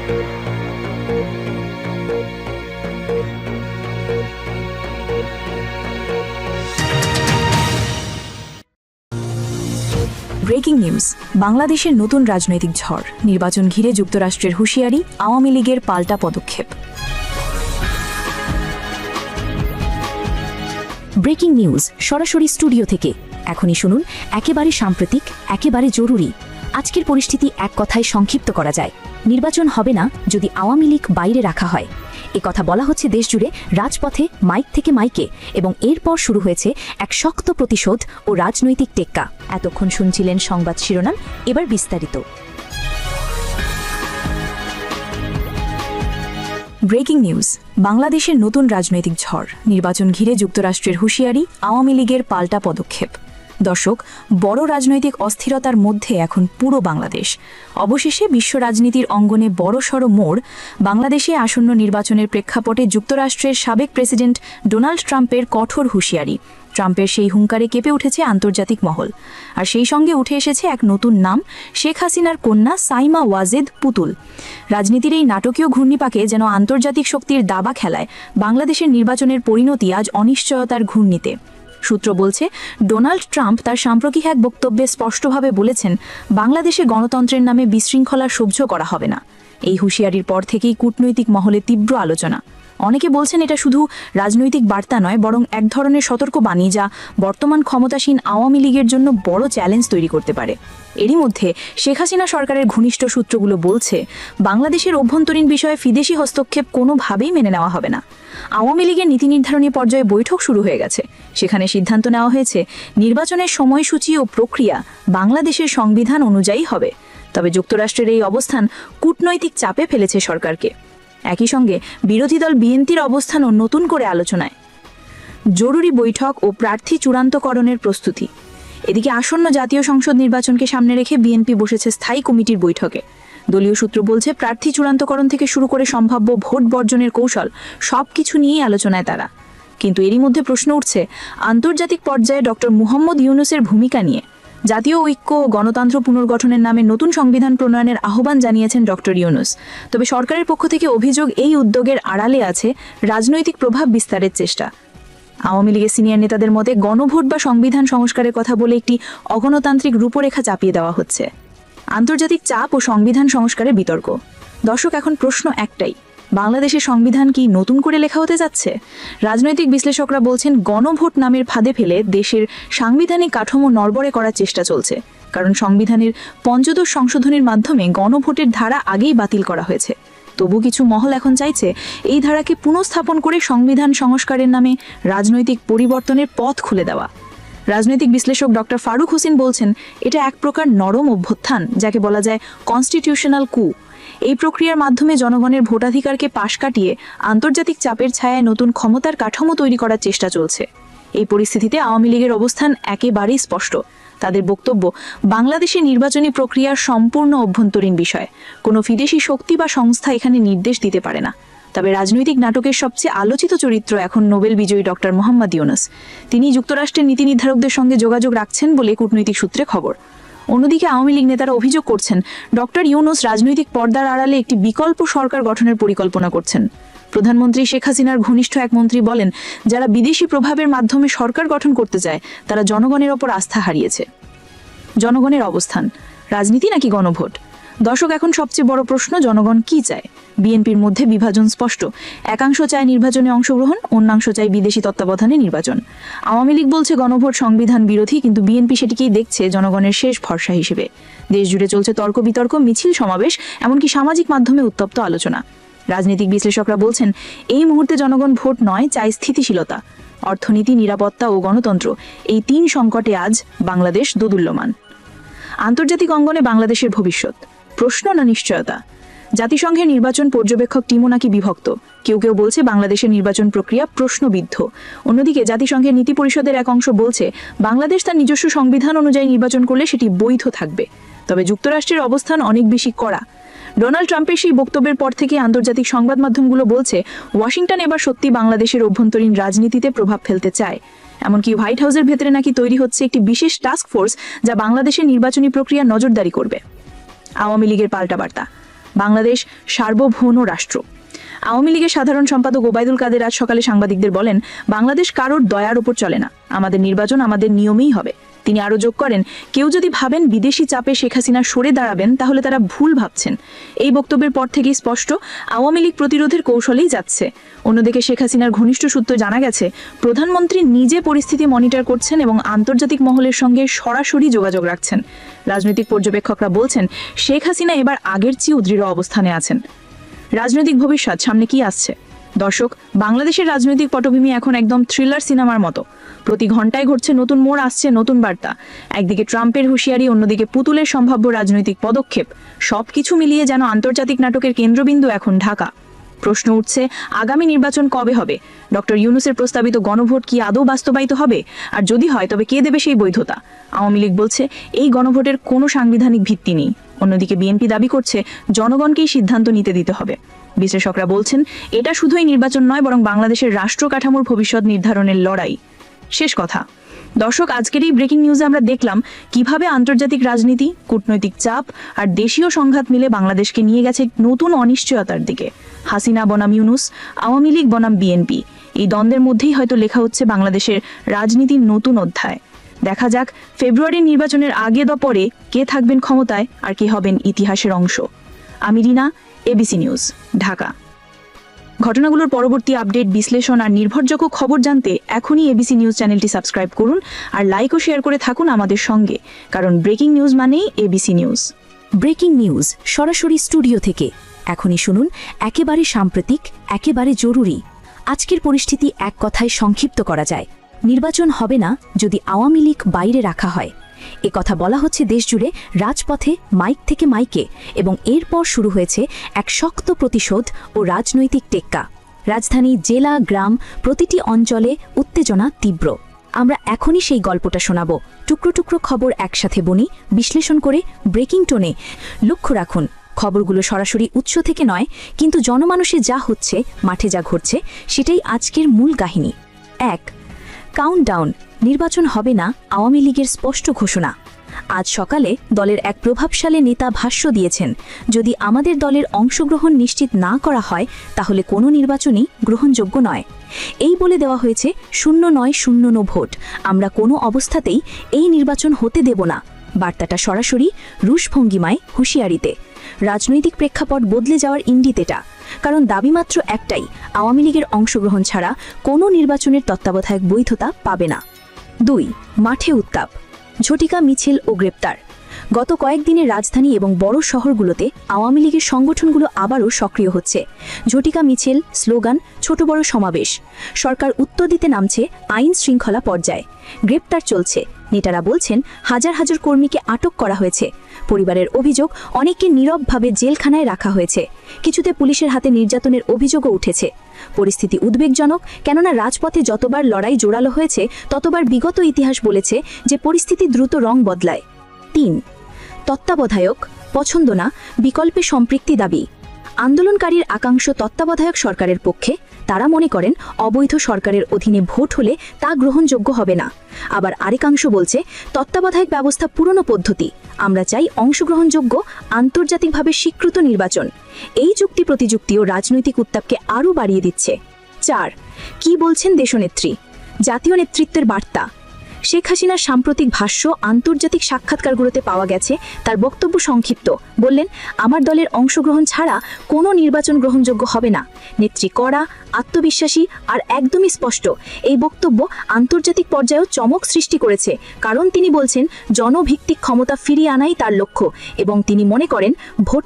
Breaking news, বাংলাদেশের নতুন রাজনৈতিক ঝড়, নির্বাচন ঘিরে যুক্তরাষ্ট্রের হুঁশিয়ারি, আওয়ামী লীগের পাল্টা পদক্ষেপ। ব্রেকিং নিউজ সরাসরি স্টুডিও থেকে। এখনই শুনুন, একেবারে সাম্প্রতিক, একেবারে জরুরি। আজকের পরিস্থিতি এক কথায় সংক্ষিপ্ত করা যায়, নির্বাচন হবে না যদি আওয়ামী লীগ বাইরে রাখা হয়। এ কথা বলা হচ্ছে দেশজুড়ে, রাজপথে, মাইক থেকে মাইকে, এবং এরপর শুরু হয়েছে এক শক্ত প্রতিশোধ ও রাজনৈতিক টেক্কা। এতক্ষণ শুনছিলেন সংবাদ শিরোনাম, এবার বিস্তারিত। ব্রেকিং নিউজ, বাংলাদেশের নতুন রাজনৈতিক ঝড়, নির্বাচন ঘিরে যুক্তরাষ্ট্রের হুঁশিয়ারি, আওয়ামী লীগের পাল্টা পদক্ষেপ। দর্শক, বড় রাজনৈতিক অস্থিরতার মধ্যে এখন পুরো বাংলাদেশ। অবশেষে বিশ্ব রাজনীতির অঙ্গনে বড়সড় মোড়। বাংলাদেশে আসন্ন নির্বাচনের প্রেক্ষাপটে যুক্তরাষ্ট্রের সাবেক প্রেসিডেন্ট ডোনাল্ড ট্রাম্পের কঠোর হুঁশিয়ারি। ট্রাম্পের সেই হুঙ্কারে কেঁপে উঠেছে আন্তর্জাতিক মহল। আর সেই সঙ্গে উঠে এসেছে এক নতুন নাম, শেখ হাসিনার কন্যা সাইমা ওয়াজেদ পুতুল। রাজনীতির এই নাটকীয় ঘূর্ণিপাকে যেন আন্তর্জাতিক শক্তির দাবা খেলায় বাংলাদেশের নির্বাচনের পরিণতি আজ অনিশ্চয়তার ঘূর্ণিতে। সূত্র বলছে, ডোনাল্ড ট্রাম্প তার সাম্প্রতিক এক বক্তব্যে স্পষ্টভাবে বলেছেন, বাংলাদেশে গণতন্ত্রের নামে বিশৃঙ্খলা সহ্য করা হবে না। এই হুঁশিয়ারির পর থেকেই কূটনৈতিক মহলে তীব্র আলোচনা। অনেকে বলছেন এটা শুধু রাজনৈতিক বার্তা নয়, বরং এক ধরনের সতর্কবাণী, যা বর্তমান ক্ষমতাসীন আওয়ামী লীগের জন্য বড় চ্যালেঞ্জ তৈরি করতে পারে। এরই মধ্যে শেখ হাসিনা সরকারের ঘনিষ্ঠ সূত্রগুলো বলছে, বাংলাদেশের অভ্যন্তরীণ বিষয়ে বিদেশি হস্তক্ষেপ কোনোভাবেই মেনে নেওয়া হবে না। আওয়ামী লীগের নীতি নির্ধারণী পর্যায়ে বৈঠক শুরু হয়ে গেছে। সেখানে সিদ্ধান্ত নেওয়া হয়েছে, নির্বাচনের সময়সূচি ও প্রক্রিয়া বাংলাদেশের সংবিধান অনুযায়ী হবে। তবে যুক্তরাষ্ট্রের এই অবস্থান কূটনৈতিক চাপে ফেলেছে সরকারকে। একই সঙ্গে বিরোধী দল বিএনপির অবস্থানও নতুন করে আলোচনায়। জরুরি বৈঠক ও প্রার্থী চূড়ান্তকরণের প্রস্তুতি। এদিকে আসন্ন জাতীয় সংসদ নির্বাচনকে সামনে রেখে বিএনপি বসেছে স্থায়ী কমিটির বৈঠকে। দলীয় সূত্র বলছে, প্রার্থী চূড়ান্তকরণ থেকে শুরু করে সম্ভাব্য ভোট বর্জনের কৌশল সবকিছু নিয়েই আলোচনায় তারা। কিন্তু এরই মধ্যে প্রশ্ন উঠছে আন্তর্জাতিক পর্যায়ে ডক্টর মুহাম্মদ ইউনূসের ভূমিকা নিয়ে। জাতীয় ঐক্য ও গণতন্ত্র পুনর্গঠনের নামে নতুন সংবিধান প্রণয়নের আহ্বান জানিয়েছেন ডক্টর ইউনূস। তবে সরকারের পক্ষ থেকে অভিযোগ, এই উদ্যোগের আড়ালে আছে রাজনৈতিক প্রভাব বিস্তারের চেষ্টা। আওয়ামী লীগের সিনিয়র নেতাদের মতে, গণভোট বা সংবিধান সংস্কারের কথা বলে একটি অগণতান্ত্রিক রূপরেখা চাপিয়ে দেওয়া হচ্ছে। আন্তর্জাতিক চাপ ও সংবিধান সংস্কারের বিতর্ক। দর্শক, এখন প্রশ্ন একটাই, বাংলাদেশের সংবিধান কি নতুন করে লেখা হতে যাচ্ছে? রাজনৈতিক বিশ্লেষকরা বলছেন, গণভোট নামের ফাঁদে ফেলে দেশের সাংবিধানিক কাঠামো নড়বড়ে করার চেষ্টা চলছে। কারণ সংবিধানের পঞ্চদশ সংশোধনীর মাধ্যমে গণভোটের ধারা আগেই বাতিল করা হয়েছে। তবু কিছু মহল এখন চাইছে এই ধারাকে পুনঃস্থাপন করে সংবিধান সংস্কারের নামে রাজনৈতিক পরিবর্তনের পথ খুলে দেওয়া। রাজনৈতিক বিশ্লেষক ডক্টর ফারুক হোসেন বলছেন, এটা এক প্রকার নরম অভ্যুত্থান, যাকে বলা যায় কনস্টিটিউশনাল কু। এই প্রক্রিয়ার মাধ্যমে জনগণের ভোটাধিকারকে পাশ কাটিয়ে আন্তর্জাতিক চাপের ছায়ায় নতুন ক্ষমতার কাঠামো তৈরি করার চেষ্টা চলছে। এই পরিস্থিতিতে আওয়ামী লীগের অবস্থান একেবারেই স্পষ্ট। তাদের বক্তব্য, বাংলাদেশের নির্বাচনী প্রক্রিয়ার সম্পূর্ণ অভ্যন্তরীণ বিষয়। কোনো বিদেশি শক্তি বা সংস্থা এখানে নির্দেশ দিতে পারে না। তবে রাজনৈতিক নাটকের সবচেয়ে আলোচিত চরিত্র এখন নোবেল বিজয়ী ডক্টর মুহাম্মদ ইউনূস। তিনি যুক্তরাষ্ট্রের নীতি নির্ধারকদের সঙ্গে যোগাযোগ রাখছেন বলে কূটনৈতিক সূত্রে খবর। অন্যদিকে আওয়ামী লীগ নেতারা অভিযোগ করছেন, ডক্টর ইউনূস রাজনৈতিক পর্দার আড়ালে একটি বিকল্প সরকার গঠনের পরিকল্পনা করছেন। প্রধানমন্ত্রী শেখ হাসিনার ঘনিষ্ঠ এক মন্ত্রী বলেন, যারা বিদেশি প্রভাবের মাধ্যমে সরকার গঠন করতে চায় তারা জনগণের ওপর আস্থা হারিয়েছে। জনগণের অবস্থান, রাজনীতি নাকি গণভোট? দর্শক, এখন সবচেয়ে বড় প্রশ্ন, জনগণ কি চায়? বিএনপির মধ্যে বিভাজন স্পষ্ট। একাংশ চায় নির্বাচনে অংশগ্রহণ, অন্যাংশ চায় বিদেশি তত্ত্বাবধানে নির্বাচন। আওয়ামী লীগ বলছে গণভোট সংবিধান বিরোধী, কিন্তু বিএনপি সেটিকেই দেখছে জনগণের শেষ ভরসা হিসেবে। দেশ জুড়ে চলছে তর্ক বিতর্ক, মিছিল সমাবেশ, এমনকি সামাজিক মাধ্যমে উত্তপ্ত আলোচনা। রাজনৈতিক বিশ্লেষকরা বলছেন, এই মুহূর্তে জনগণ ভোট নয়, চায় স্থিতিশীলতা। অর্থনীতি, নিরাপত্তা ও গণতন্ত্র, এই তিন সংকটে আজ বাংলাদেশ দোদুল্যমান। আন্তর্জাতিক অঙ্গনে বাংলাদেশের ভবিষ্যৎ, প্রশ্ন না নিশ্চয়তা? জাতিসংঘের নির্বাচন পর্যবেক্ষক টিমও নাকি বিভক্ত। কেউ কেউ বলছে বাংলাদেশের নির্বাচন প্রক্রিয়া প্রশ্নবিদ্ধ। অন্যদিকে জাতিসংঘের নীতি পরিষদের এক অংশ বলছে, বাংলাদেশ তার নিজস্ব সংবিধান অনুযায়ী নির্বাচন করলে সেটি বৈধ থাকবে। তবে যুক্তরাষ্ট্রের অবস্থান অনেক বেশি কড়া। ডোনাল্ড ট্রাম্পের সেই বক্তব্যের পর থেকে আন্তর্জাতিক সংবাদ মাধ্যমগুলো বলছে, ওয়াশিংটন এবার সত্যি বাংলাদেশের অভ্যন্তরীণ রাজনীতিতে প্রভাব ফেলতে চায়। এমনকি হোয়াইট হাউসের ভেতরে নাকি তৈরি হচ্ছে একটি বিশেষ টাস্ক ফোর্স, যা বাংলাদেশের নির্বাচনী প্রক্রিয়া নজরদারি করবে। আওয়ামী লীগের পাল্টা বার্তা, বাংলাদেশ সার্বভৌম রাষ্ট্র। আওয়ামী লীগের সাধারণ সম্পাদক ওবায়দুল কাদের আজ সকালে সাংবাদিকদের বলেন, বাংলাদেশ কারোর দয়ার উপর চলে না, আমাদের নির্বাচন আমাদের নিয়মেই হবে। তিনি আরও যোগ করেন, কেউ যদি ভাবেন বিদেশি চাপে শেখ হাসিনা সরে দাঁড়াবেন তাহলে তারা ভুল ভাবছেন। এই বক্তব্যের পর থেকেই স্পষ্ট আওয়ামী লীগ প্রতিরোধের কৌশলেই যাচ্ছে। অন্যদিকে শেখ হাসিনার ঘনিষ্ঠ সূত্র জানা গেছে, প্রধানমন্ত্রী নিজে পরিস্থিতি মনিটর করছেন এবং আন্তর্জাতিক মহলের সঙ্গে সরাসরি যোগাযোগ রাখছেন। রাজনৈতিক পর্যবেক্ষকরা বলছেন, শেখ হাসিনা এবার আগের চেয়েও দৃঢ় অবস্থানে আছেন। রাজনৈতিক ভবিষ্যৎ সামনে কি আসছে? দর্শক, বাংলাদেশের রাজনৈতিক পটভূমি এখন একদম থ্রিলার সিনেমার মতো। প্রতি ঘন্টায় ঘটছে নতুন মোড়, আসছে নতুন বার্তা। একদিকে ট্রাম্পের হুঁশিয়ারি, অন্যদিকে পুতুলের সম্ভাব্য রাজনৈতিক পদক্ষেপ। সবকিছু মিলিয়ে যেন আন্তর্জাতিক নাটকের কেন্দ্রবিন্দু এখন ঢাকা। প্রশ্ন উঠছে, আগামী নির্বাচন কবে হবে? ডক্টর ইউনূসের প্রস্তাবিত গণভোট কি আদৌ বাস্তবায়িত হবে? আর যদি হয় তবে কে দেবে সেই বৈধতা? আওয়ামী লীগ বলছে এই গণভোটের কোনো সাংবিধানিক ভিত্তি নেই। অন্যদিকে বিএনপি দাবি করছে জনগণকেই সিদ্ধান্ত নিতে দিতে হবে। বিশ্লেষকরা বলছেন, এটা শুধুই নির্বাচন নয়, বরং বাংলাদেশের রাষ্ট্র কাঠামোর ভবিষ্যৎ নির্ধারণের লড়াই। শেষ কথা, দর্শক, আজকের এই ব্রেকিং নিউজে আমরা দেখলাম কিভাবে আন্তর্জাতিক রাজনীতি, কূটনৈতিক চাপ আর দেশীয় সংঘাত মিলে বাংলাদেশকে নিয়ে গেছে নতুন অনিশ্চয়তার দিকে। হাসিনা বনাম ইউনূস, আওয়ামী লীগ বনাম বিএনপি, এই দ্বন্দ্বের মধ্যেই হয়তো লেখা হচ্ছে বাংলাদেশের রাজনীতির নতুন অধ্যায়। দেখা যাক ফেব্রুয়ারির নির্বাচনের আগে বা পরে কে থাকবেন ক্ষমতায় আর কে হবেন ইতিহাসের অংশ। আমি রিনা, এবিসি নিউজ, ঢাকা। ঘটনাগুলোর পরবর্তী আপডেট, বিশ্লেষণ আর নির্ভরযোগ্য খবর জানতে এখনই এবিসি নিউজ চ্যানেলটি সাবস্ক্রাইব করুন আর লাইক ও শেয়ার করে থাকুন আমাদের সঙ্গে, কারণ ব্রেকিং নিউজ মানেই এবিসি নিউজ। ব্রেকিং নিউজ সরাসরি স্টুডিও থেকে। এখনই শুনুন একেবারে সাম্প্রতিক, একেবারে জরুরি। আজকের পরিস্থিতি এক কথায় সংক্ষিপ্ত করা যায়, নির্বাচন হবে না যদি আওয়ামী লীগ বাইরে রাখা হয়। এ কথা বলা হচ্ছে দেশজুড়ে, রাজপথে, মাইক থেকে মাইকে, এবং এরপর শুরু হয়েছে এক শক্ত প্রতিশোধ ও রাজনৈতিক টেক্কা। রাজধানী, জেলা, গ্রাম, প্রতিটি অঞ্চলে উত্তেজনা তীব্র। আমরা এখনই সেই গল্পটা শোনাব। টুকরো টুকরো খবর একসাথে বনি, বিশ্লেষণ করে ব্রেকিং টোনে। লক্ষ্য রাখুন, খবরগুলো সরাসরি উৎস থেকে নয়, কিন্তু জনমানুষে যা হচ্ছে, মাঠে যা ঘটছে, সেটাই আজকের মূল কাহিনী। 1. কাউন্টডাউন, নির্বাচন হবে না, আওয়ামী লীগের স্পষ্ট ঘোষণা। আজ সকালে দলের এক প্রভাবশালী নেতা ভাষ্য দিয়েছেন, যদি আমাদের দলের অংশগ্রহণ নিশ্চিত না করা হয় তাহলে কোনো নির্বাচনই গ্রহণযোগ্য নয়। এই বলে দেওয়া হয়েছে, 0-9-0 ভোট, আমরা কোনো অবস্থাতেই এই নির্বাচন হতে দেব না। বার্তাটা সরাসরি রুশ ভঙ্গিমায়, হুঁশিয়ারিতে। রাজনৈতিক প্রেক্ষাপট বদলে যাওয়ার ইঙ্গিত এটা, কারণ দাবি মাত্র একটাই, আওয়ামী লীগের অংশগ্রহণ ছাড়া কোনো নির্বাচনের তত্ত্বাবধায়ক বৈধতা পাবে না। 2. মাঠে উত্তাপ, ঝটিকা মিছিল ও গ্রেপ্তার। গত কয়েকদিনের রাজধানী এবং বড় শহরগুলোতে আওয়ামী লীগের সংগঠনগুলো আবারও সক্রিয় হচ্ছে। ঝটিকা মিছিল, স্লোগান, ছোট বড় সমাবেশ। সরকার উত্তর দিতে নামছে আইন শৃঙ্খলা পর্যায়ে। গ্রেপ্তার চলছে, নেতারা বলছেন হাজার হাজার কর্মীকে আটক করা হয়েছে। পরিবারের অভিযোগ, অনেককে নীরবভাবে জেলখানায় রাখা হয়েছে। কিছুতে পুলিশের হাতে নির্যাতনের অভিযোগও উঠেছে। পরিস্থিতি উদ্বেগজনক, কেননা রাজপথে যতবার লড়াই জোরালো হয়েছে ততবার বিগত ইতিহাস বলেছে যে পরিস্থিতি দ্রুত রং বদলায়। 3. তত্ত্বাবধায়ক, পছন্দ না, বিকল্পে সম্পৃক্তি দাবি। আন্দোলনকারীর একাংশ তত্ত্বাবধায়ক সরকারের পক্ষে। তারা মনে করেন অবৈধ সরকারের অধীনে ভোট হলে তা গ্রহণযোগ্য হবে না। আবার আরেকাংশ বলছে, তত্ত্বাবধায়ক ব্যবস্থা পুরনো পদ্ধতি, আমরা চাই অংশগ্রহণযোগ্য, আন্তর্জাতিকভাবে স্বীকৃত নির্বাচন। এই যুক্তি প্রতিযুক্তিও রাজনৈতিক উত্তাপকে আরও বাড়িয়ে দিচ্ছে। 4. কি বলছেন দেশনেত্রী? জাতীয় নেতৃত্বের বার্তা। শেখ হাসিনার সাম্প্রতিক ভাষ্য আন্তর্জাতিক সাক্ষাৎকারগুলোতে পাওয়া গেছে। তার বক্তব্য সংক্ষিপ্ত, বললেন, আমার দলের অংশগ্রহণ ছাড়া কোনো নির্বাচন গ্রহণযোগ্য হবে না। নেত্রী কড়া, আত্মবিশ্বাসী আর একদমই স্পষ্ট। এই বক্তব্য আন্তর্জাতিক পর্যায়েও চমক সৃষ্টি করেছে, কারণ তিনি বলছেন জনভিত্তিক ক্ষমতা ফিরিয়ে আনাই তার লক্ষ্য, এবং তিনি মনে করেন ভোট